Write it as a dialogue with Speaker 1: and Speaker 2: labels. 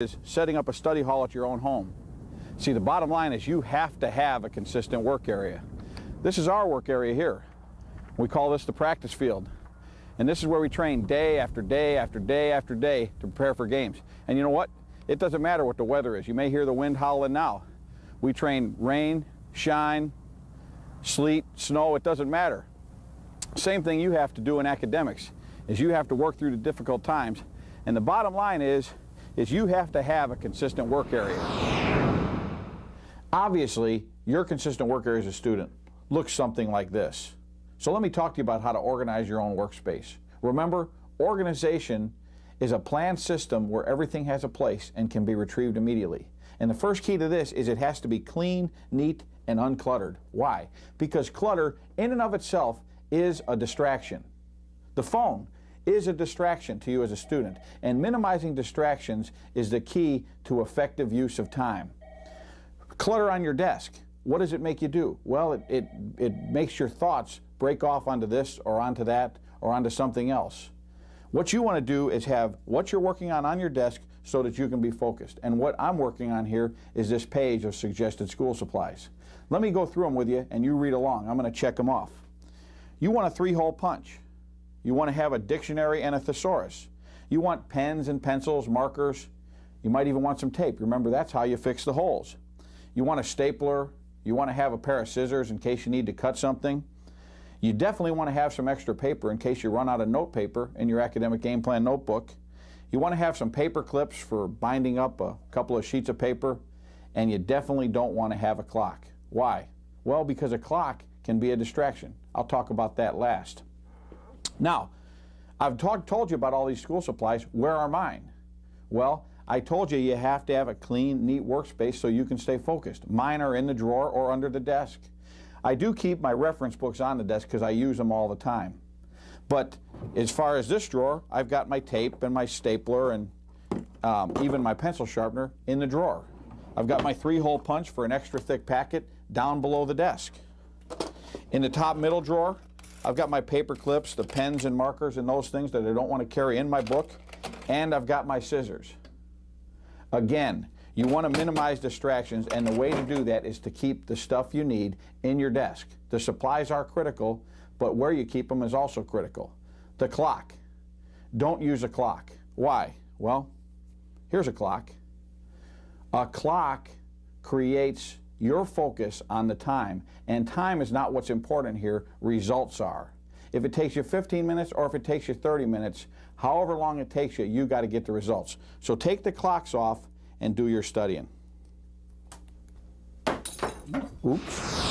Speaker 1: is setting up a study hall at your own home. See, the bottom line is you have to have a consistent work area. This is our work area here. We call this the practice field. And this is where we train day after day after day after day to prepare for games. And you know what? It doesn't matter what the weather is. You may hear the wind howling now. We train rain, shine, sleet, snow, it doesn't matter. Same thing you have to do in academics, is you have to work through the difficult times. And the bottom line is you have to have a consistent work area. Obviously, your consistent work area as a student looks something like this. So let me talk to you about how to organize your own workspace. Remember, organization is a planned system where everything has a place and can be retrieved immediately. And the first key to this is it has to be clean, neat, and uncluttered. Why? Because clutter in and of itself is a distraction. The phone is a distraction to you as a student, and minimizing distractions is the key to effective use of time. Clutter on your desk, what does it make you do? Well, it makes your thoughts break off onto this or onto that or onto something else. What you want to do is have what you're working on your desk so that you can be focused. And what I'm working on here is this page of suggested school supplies. Let me go through them with you and you read along. I'm going to check them off. You want a 3-hole punch. You want to have a dictionary and a thesaurus. You want pens and pencils, markers. You might even want some tape. Remember, that's how you fix the holes. You want a stapler. You want to have a pair of scissors in case you need to cut something. You definitely want to have some extra paper in case you run out of note paper in your academic game plan notebook. You want to have some paper clips for binding up a couple of sheets of paper. And you definitely don't want to have a clock. Why? Well, because a clock can be a distraction. I'll talk about that last. Now, I've told you about all these school supplies. Where are mine? Well, I told you have to have a clean, neat workspace so you can stay focused. Mine are in the drawer or under the desk. I do keep my reference books on the desk because I use them all the time. But as far as this drawer, I've got my tape and my stapler and even my pencil sharpener in the drawer. I've got my 3-hole punch for an extra thick packet down below the desk. In the top middle drawer, I've got my paper clips, the pens and markers and those things that I don't want to carry in my book, and I've got my scissors. Again, you want to minimize distractions, and the way to do that is to keep the stuff you need in your desk. The supplies are critical, but where you keep them is also critical. The clock. Don't use a clock. Why? Well, here's a clock. A clock creates your focus on the time, and time is not what's important here, results are. If it takes you 15 minutes or if it takes you 30 minutes, however long it takes you, you got to get the results. So take the clocks off and do your studying. Oops.